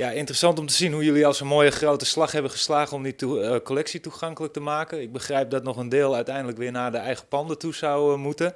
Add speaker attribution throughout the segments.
Speaker 1: Ja, interessant om te zien hoe jullie als een mooie grote slag hebben geslagen om die collectie toegankelijk te maken. Ik begrijp dat nog een deel uiteindelijk weer naar de eigen panden toe zou moeten.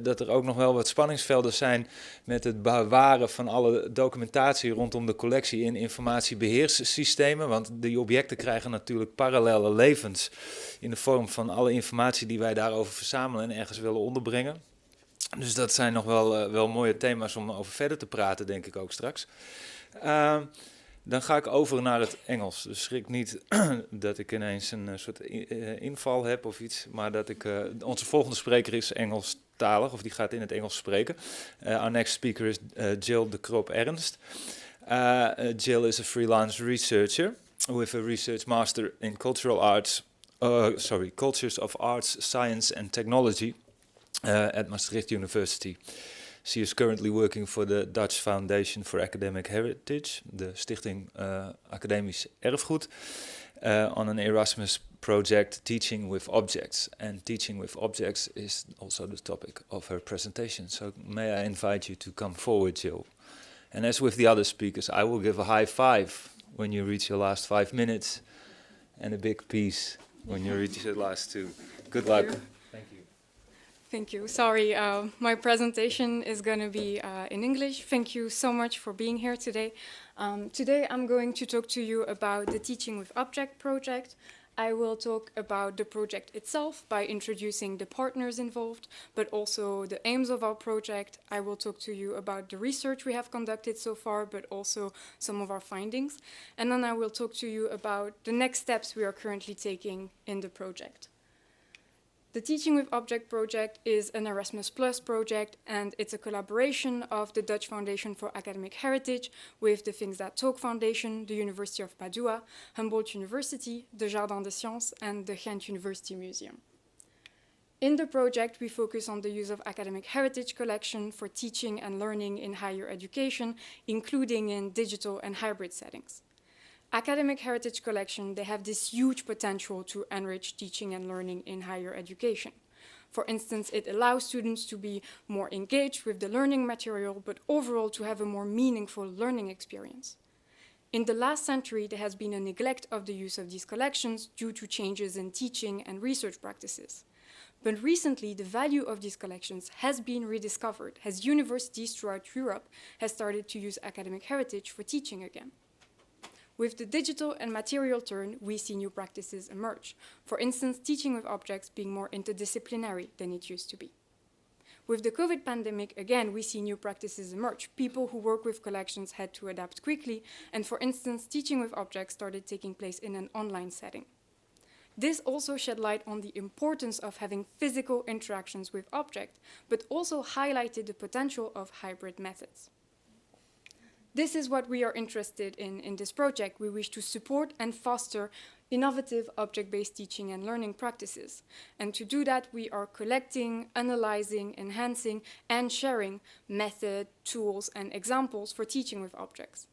Speaker 1: Dat er ook nog wel wat spanningsvelden zijn met het bewaren van alle documentatie rondom de collectie in informatiebeheerssystemen. Want die objecten krijgen natuurlijk parallele levens in de vorm van alle informatie die wij daarover verzamelen en ergens willen onderbrengen. Dus dat zijn nog wel mooie thema's om over verder te praten, denk ik ook straks. Dan ga ik over naar het Engels. Dus schrik niet dat ik ineens een soort inval heb of iets. Maar dat onze volgende spreker is Engelstalig, of die gaat in het Engels spreken. Our next speaker is Jill Decrop Ernst. Jill is a freelance researcher with a research master in cultures of arts, science and technology at Maastricht University. She is currently working for the Dutch Foundation for Academic Heritage, de Stichting Academisch Erfgoed, on an Erasmus project, Teaching with Objects. And teaching with objects is also the topic of her presentation. So may I invite you to come forward, Jill. And as with the other speakers, I will give a high five when you reach your last 5 minutes, and a big peace when you reach your last 2. Good luck.
Speaker 2: Thank you. Sorry, my presentation is going to be in English. Thank you so much for being here today. Today I'm going to talk to you about the Teaching with Object project. I will talk about the project itself by introducing the partners involved, but also the aims of our project. I will talk to you about the research we have conducted so far, but also some of our findings. And then I will talk to you about the next steps we are currently taking in the project. The Teaching with Object project is an Erasmus Plus project, and it's a collaboration of the Dutch Foundation for Academic Heritage with the Things That Talk Foundation, the University of Padua, Humboldt University, the Jardin des Sciences, and the Ghent University Museum. In the project, we focus on the use of academic heritage collection for teaching and learning in higher education, including in digital and hybrid settings. Academic heritage collection, they have this huge potential to enrich teaching and learning in higher education. For instance, it allows students to be more engaged with the learning material, but overall to have a more meaningful learning experience. In the last century, there has been a neglect of the use of these collections due to changes in teaching and research practices. But recently, the value of these collections has been rediscovered as universities throughout Europe have started to use academic heritage for teaching again. With the digital and material turn, we see new practices emerge. For instance, teaching with objects being more interdisciplinary than it used to be. With the COVID pandemic, again, we see new practices emerge. People who work with collections had to adapt quickly, and for instance, teaching with objects started taking place in an online setting. This also shed light on the importance of having physical interactions with objects, but also highlighted the potential of hybrid methods. This is what we are interested in this project. We wish to support and foster innovative object-based teaching and learning practices. And to do that, we are collecting, analyzing, enhancing, and sharing method, tools, and examples for teaching with objects.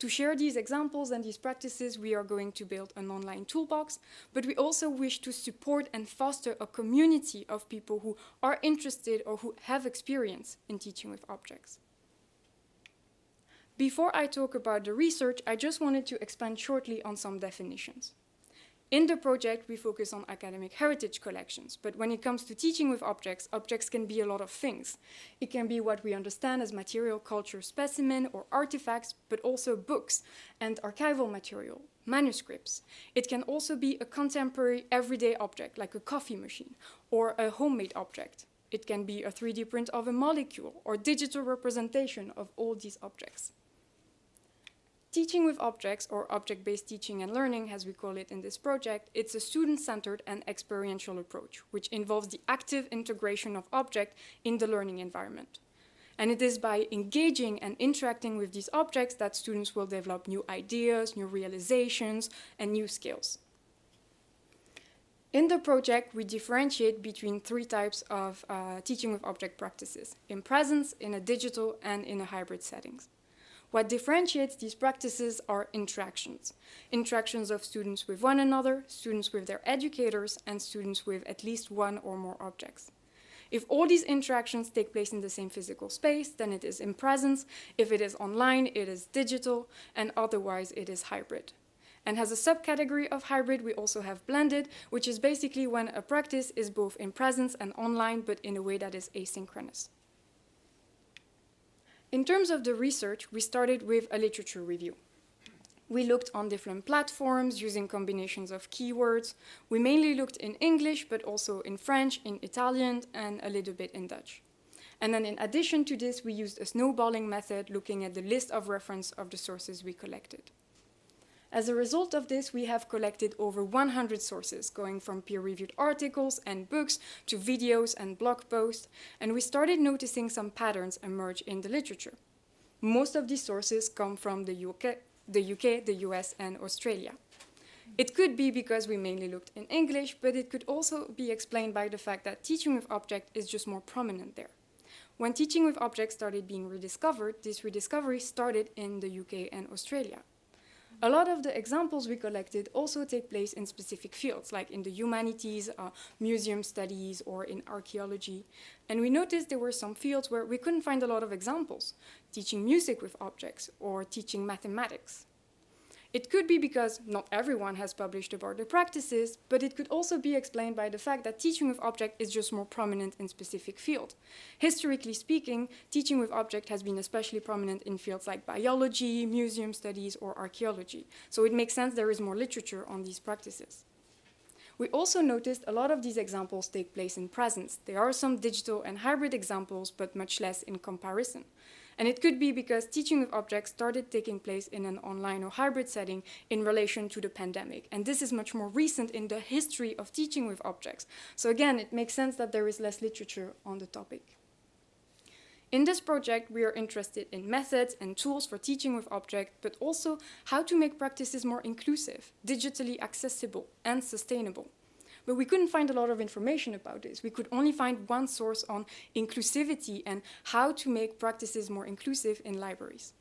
Speaker 2: To share these examples and these practices, we are going to build an online toolbox, but we also wish to support and foster a community of people who are interested or who have experience in teaching with objects. Before I talk about the research, I just wanted to expand shortly on some definitions. In the project, we focus on academic heritage collections, but when it comes to teaching with objects, objects can be a lot of things. It can be what we understand as material culture specimen or artifacts, but also books and archival material, manuscripts. It can also be a contemporary everyday object, like a coffee machine, or a homemade object. It can be a 3D print of a molecule or digital representation of all these objects. Teaching with objects, or object-based teaching and learning, as we call it in this project, it's a student-centered and experiential approach, which involves the active integration of objects in the learning environment. And it is by engaging and interacting with these objects that students will develop new ideas, new realizations, and new skills. In the project, we differentiate between 3 types of teaching with object practices: in presence, in a digital, and in a hybrid settings. What differentiates these practices are interactions. Interactions of students with one another, students with their educators, and students with at least one or more objects. If all these interactions take place in the same physical space, then it is in presence. If it is online, it is digital, and otherwise it is hybrid. And as a subcategory of hybrid, we also have blended, which is basically when a practice is both in presence and online, but in a way that is asynchronous. In terms of the research, we started with a literature review. We looked on different platforms using combinations of keywords. We mainly looked in English, but also in French, in Italian, and a little bit in Dutch. And then in addition to this, we used a snowballing method looking at the list of reference of the sources we collected. As a result of this, we have collected over 100 sources, going from peer-reviewed articles and books to videos and blog posts, and we started noticing some patterns emerge in the literature. Most of these sources come from the UK, the US, and Australia. It could be because we mainly looked in English, but it could also be explained by the fact that teaching with object is just more prominent there. When teaching with objects started being rediscovered, this rediscovery started in the UK and Australia. A lot of the examples we collected also take place in specific fields, like in the humanities, museum studies, or in archaeology. And we noticed there were some fields where we couldn't find a lot of examples, teaching music with objects or teaching mathematics. It could be because not everyone has published about the practices, but it could also be explained by the fact that teaching with object is just more prominent in specific fields. Historically speaking, teaching with object has been especially prominent in fields like biology, museum studies, or archaeology. So it makes sense there is more literature on these practices. We also noticed a lot of these examples take place in presence. There are some digital and hybrid examples, but much less in comparison. And it could be because teaching with objects started taking place in an online or hybrid setting in relation to the pandemic. And this is much more recent in the history of teaching with objects. So again, it makes sense that there is less literature on the topic. In this project, we are interested in methods and tools for teaching with objects, but also how to make practices more inclusive, digitally accessible, and sustainable. But we couldn't find a lot of information about this. We could only find one source on inclusivity and how to make practices more inclusive in libraries.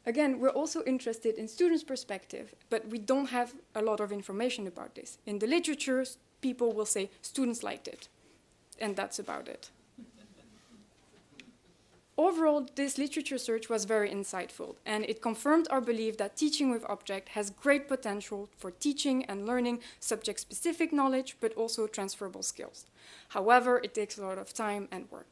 Speaker 2: Again, we're also interested in students' perspective, but we don't have a lot of information about this. In the literature, people will say students liked it, and that's about it. Overall, this literature search was very insightful, and it confirmed our belief that teaching with object has great potential for teaching and learning subject-specific knowledge, but also transferable skills. However, it takes a lot of time and work.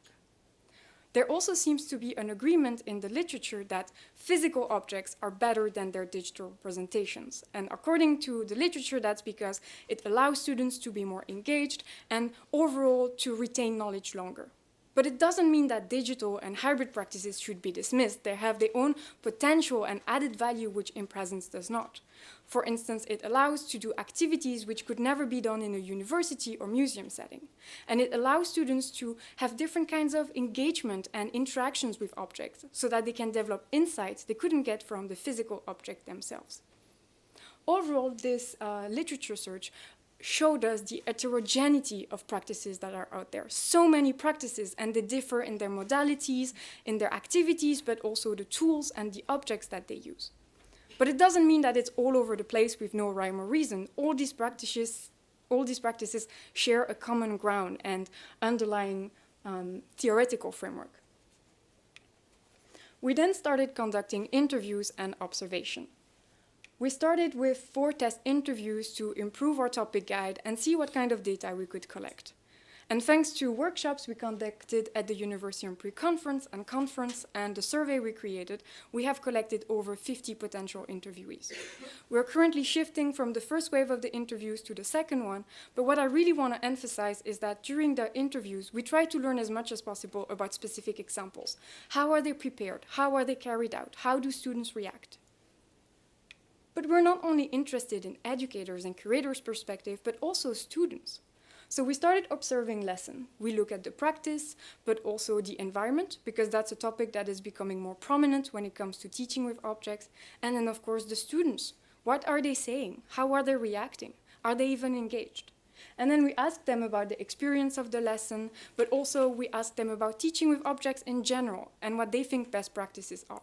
Speaker 2: There also seems to be an agreement in the literature that physical objects are better than their digital representations. And according to the literature, that's because it allows students to be more engaged and overall to retain knowledge longer. But it doesn't mean that digital and hybrid practices should be dismissed. They have their own potential and added value which in presence does not. For instance, it allows to do activities which could never be done in a university or museum setting. And it allows students to have different kinds of engagement and interactions with objects so that they can develop insights they couldn't get from the physical object themselves. Overall, this literature search showed us the heterogeneity of practices that are out there. So many practices, and they differ in their modalities, in their activities, but also the tools and the objects that they use. But it doesn't mean that it's all over the place with no rhyme or reason. All these practices share a common ground and underlying theoretical framework. We then started conducting interviews and observation. We started with 4 test interviews to improve our topic guide and see what kind of data we could collect. And thanks to workshops we conducted at the University Pre-Conference and Conference and the survey we created, we have collected over 50 potential interviewees. We're currently shifting from the first wave of the interviews to the second one, but what I really want to emphasize is that during the interviews, we try to learn as much as possible about specific examples. How are they prepared? How are they carried out? How do students react? But we're not only interested in educators' and curators' perspective, but also students. So we started observing lesson. We look at the practice, but also the environment, because that's a topic that is becoming more prominent when it comes to teaching with objects. And then, of course, the students. What are they saying? How are they reacting? Are they even engaged? And then we ask them about the experience of the lesson, but also we ask them about teaching with objects in general and what they think best practices are.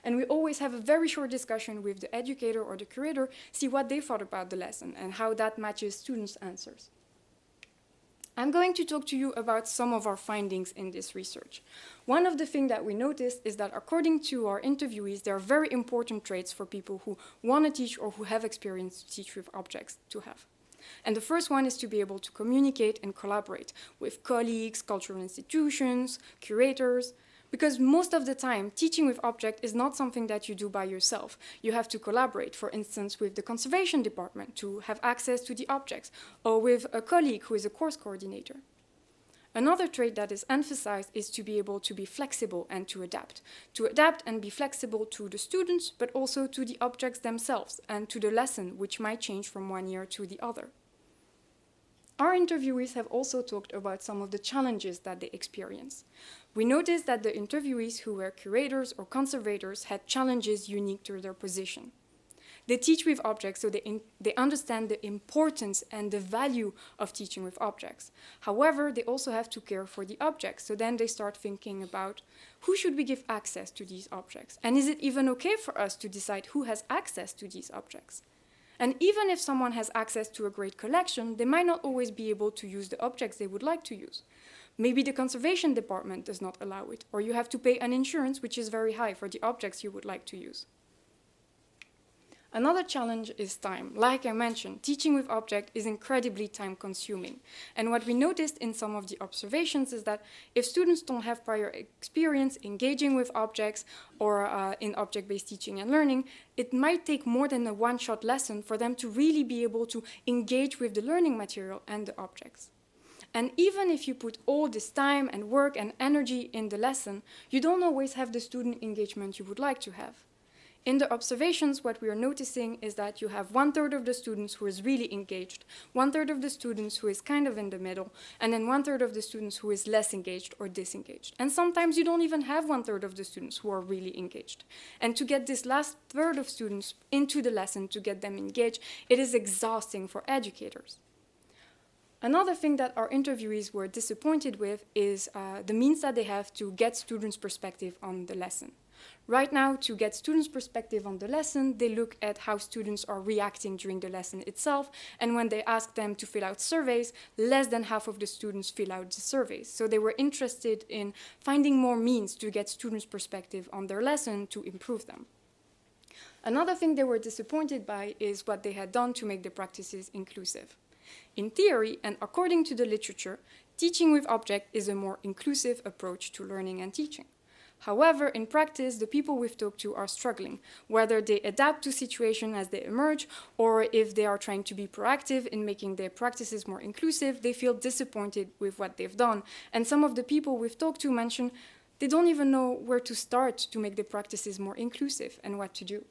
Speaker 2: And we always have a very short discussion with the educator or the curator, see what they thought about the lesson and how that matches students' answers. I'm going to talk to you about some of our findings in this research. One of the things that we noticed is that according to our interviewees, there are very important traits for people who want to teach or who have experience to teach with objects to have. And the first one is to be able to communicate and collaborate with colleagues, cultural institutions, curators, because most of the time, teaching with object is not something that you do by yourself. You have to collaborate, for instance, with the conservation department to have access to the objects, or with a colleague who is a course coordinator. Another trait that is emphasized is to be able to be flexible and to adapt and be flexible to the students, but also to the objects themselves and to the lesson, which might change from one year to the other. Our interviewees have also talked about some of the challenges that they experience. We noticed that the interviewees who were curators or conservators had challenges unique to their position. They teach with objects, so they understand the importance and the value of teaching with objects. However, they also have to care for the objects, so then they start thinking about who should we give access to these objects? And is it even okay for us to decide who has access to these objects? And even if someone has access to a great collection, they might not always be able to use the objects they would like to use. Maybe the conservation department does not allow it, or you have to pay an insurance which is very high for the objects you would like to use. Another challenge is time. Like I mentioned, teaching with object is incredibly time-consuming. And what we noticed in some of the observations is that if students don't have prior experience engaging with objects or in object-based teaching and learning, it might take more than a one-shot lesson for them to really be able to engage with the learning material and the objects. And even if you put all this time and work and energy in the lesson, you don't always have the student engagement you would like to have. In the observations, what we are noticing is that you have 1/3 of the students who is really engaged, 1/3 of the students who is kind of in the middle, and then 1/3 of the students who is less engaged or disengaged. And sometimes you don't even have 1/3 of the students who are really engaged. And to get this last third of students into the lesson, to get them engaged, it is exhausting for educators. Another thing that our interviewees were disappointed with is the means that they have to get students' perspective on the lesson. Right now, to get students' perspective on the lesson, they look at how students are reacting during the lesson itself, and when they ask them to fill out surveys, less than half of the students fill out the surveys. So they were interested in finding more means to get students' perspective on their lesson to improve them. Another thing they were disappointed by is what they had done to make the practices inclusive. In theory, and according to the literature, teaching with object is a more inclusive approach to learning and teaching. However, in practice, the people we've talked to are struggling, whether they adapt to situations as they emerge, or if they are trying to be proactive in making their practices more inclusive, they feel disappointed with what they've done. And some of the people we've talked to mention they don't even know where to start to make the practices more inclusive and what to do.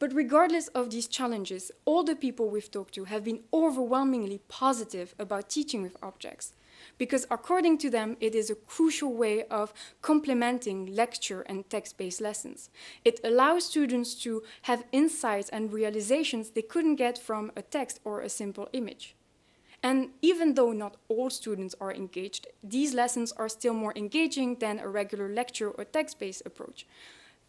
Speaker 2: But regardless of these challenges, all the people we've talked to have been overwhelmingly positive about teaching with objects, because according to them, it is a crucial way of complementing lecture and text-based lessons. It allows students to have insights and realizations they couldn't get from a text or a simple image. And even though not all students are engaged, these lessons are still more engaging than a regular lecture or text-based approach.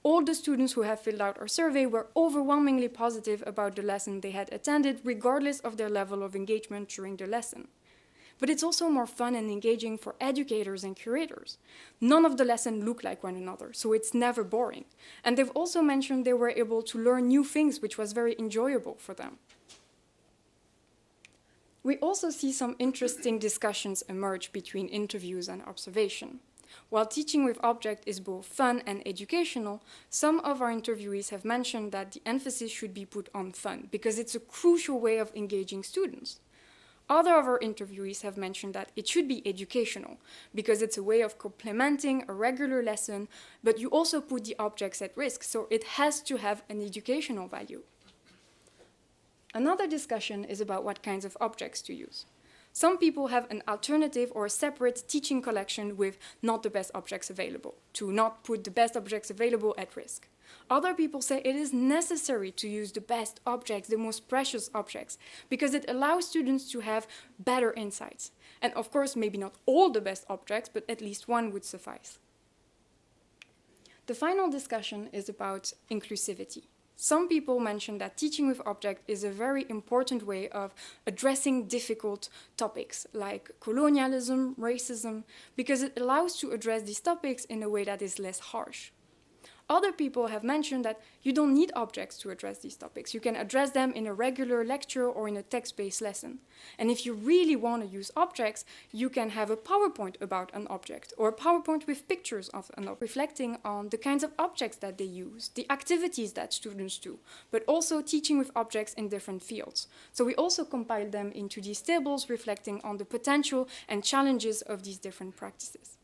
Speaker 2: All the students who have filled out our survey were overwhelmingly positive about the lesson they had attended, regardless of their level of engagement during the lesson. But it's also more fun and engaging for educators and curators. None of the lessons look like one another, so it's never boring. And they've also mentioned they were able to learn new things, which was very enjoyable for them. We also see some interesting discussions emerge between interviews and observation. While teaching with object is both fun and educational, some of our interviewees have mentioned that the emphasis should be put on fun, because it's a crucial way of engaging students. Other of our interviewees have mentioned that it should be educational, because it's a way of complementing a regular lesson, but you also put the objects at risk, so it has to have an educational value. Another discussion is about what kinds of objects to use. Some people have an alternative or a separate teaching collection with not the best objects available, to not put the best objects available at risk. Other people say it is necessary to use the best objects, the most precious objects, because it allows students to have better insights. And of course, maybe not all the best objects, but at least one would suffice. The final discussion is about inclusivity. Some people mention that teaching with object is a very important way of addressing difficult topics like colonialism, racism, because it allows to address these topics in a way that is less harsh. Other people have mentioned that you don't need objects to address these topics. You can address them in a regular lecture or in a text-based lesson. And if you really want to use objects, you can have a PowerPoint about an object, or a PowerPoint with pictures of an object, reflecting on the kinds of objects that they use, the activities that students do, but also teaching with objects in different fields. So we also compiled them into these tables reflecting on the potential and challenges of these different practices.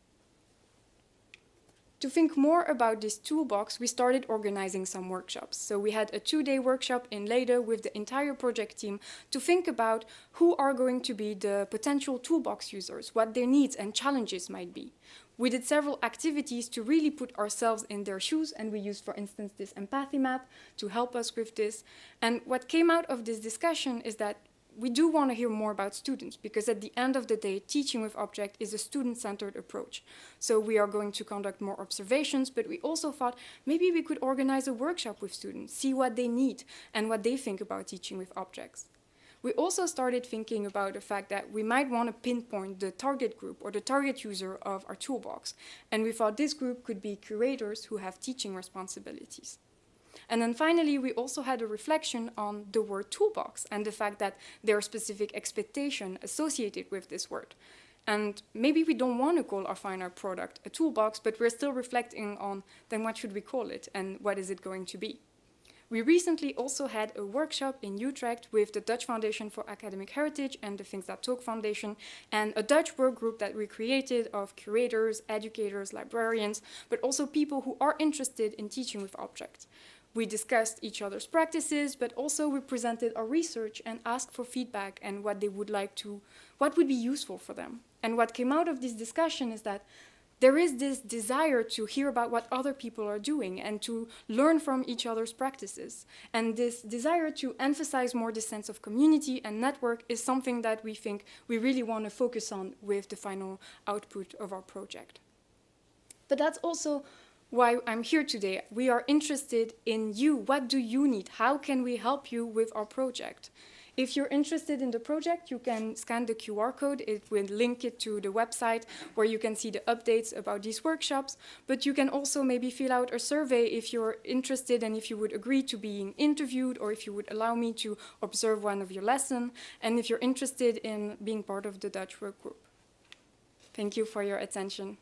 Speaker 2: To think more about this toolbox, we started organizing some workshops. So we had a 2-day workshop in Leyden with the entire project team to think about who are going to be the potential toolbox users, what their needs and challenges might be. We did several activities to really put ourselves in their shoes, and we used, for instance, this empathy map to help us with this. And what came out of this discussion is that we do want to hear more about students, because at the end of the day, teaching with object is a student-centered approach. So we are going to conduct more observations, but we also thought maybe we could organize a workshop with students, see what they need and what they think about teaching with objects. We also started thinking about the fact that we might want to pinpoint the target group or the target user of our toolbox. And we thought this group could be curators who have teaching responsibilities. And then finally, we also had a reflection on the word toolbox and the fact that there are specific expectations associated with this word. And maybe we don't want to call our fine art product a toolbox, but we're still reflecting on then what should we call it and what is it going to be. We recently also had a workshop in Utrecht with the Dutch Foundation for Academic Heritage and the Things That Talk Foundation, and a Dutch work group that we created of curators, educators, librarians, but also people who are interested in teaching with objects. We discussed each other's practices, but also we presented our research and asked for feedback and what they would like to, what would be useful for them. And what came out of this discussion is that there is this desire to hear about what other people are doing and to learn from each other's practices. And this desire to emphasize more the sense of community and network is something that we think we really want to focus on with the final output of our project. But that's also why I'm here today. We are interested in you. What do you need? How can we help you with our project? If you're interested in the project, you can scan the QR code. It will link it to the website where you can see the updates about these workshops. But you can also maybe fill out a survey if you're interested and if you would agree to being interviewed, or if you would allow me to observe one of your lessons, and if you're interested in being part of the Dutch work group. Thank you for your attention.